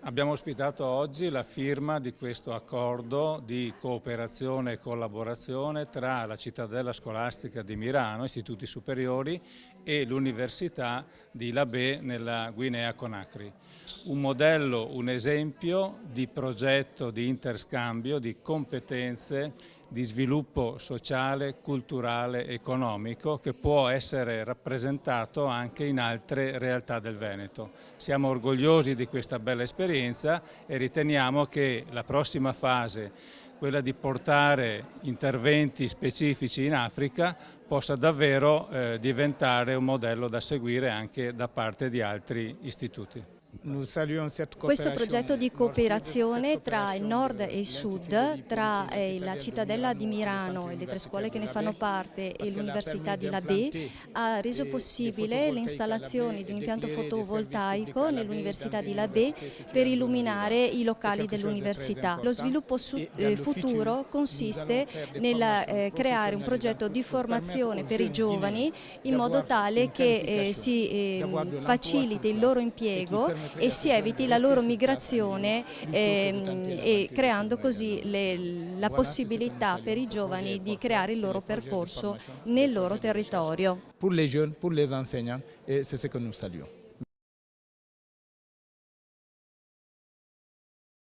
Abbiamo ospitato oggi la firma di questo accordo di cooperazione e collaborazione tra la cittadella scolastica di Mirano, istituti superiori, e l'Università di Labè nella Guinea Conakry. Un modello, un esempio di progetto di interscambio, di competenze, di sviluppo sociale, culturale, economico che può essere rappresentato anche in altre realtà del Veneto. Siamo orgogliosi di questa bella esperienza e riteniamo che la prossima fase, quella di portare interventi specifici in Africa, possa davvero diventare un modello da seguire anche da parte di altri istituti. Questo progetto di cooperazione tra il nord e il sud, tra la cittadella di Mirano e le 3 scuole che ne fanno parte e l'Università di Labè, ha reso possibile l'installazione di un impianto fotovoltaico nell'Università di Labè per illuminare i locali dell'università. Lo sviluppo futuro consiste nel creare un progetto di formazione per i giovani in modo tale che si faciliti il loro impiego e si eviti la loro migrazione e creando così la possibilità per i giovani di creare il loro percorso nel loro territorio. Pour les jeunes, pour les enseignants, et c'est ce que nous saluons.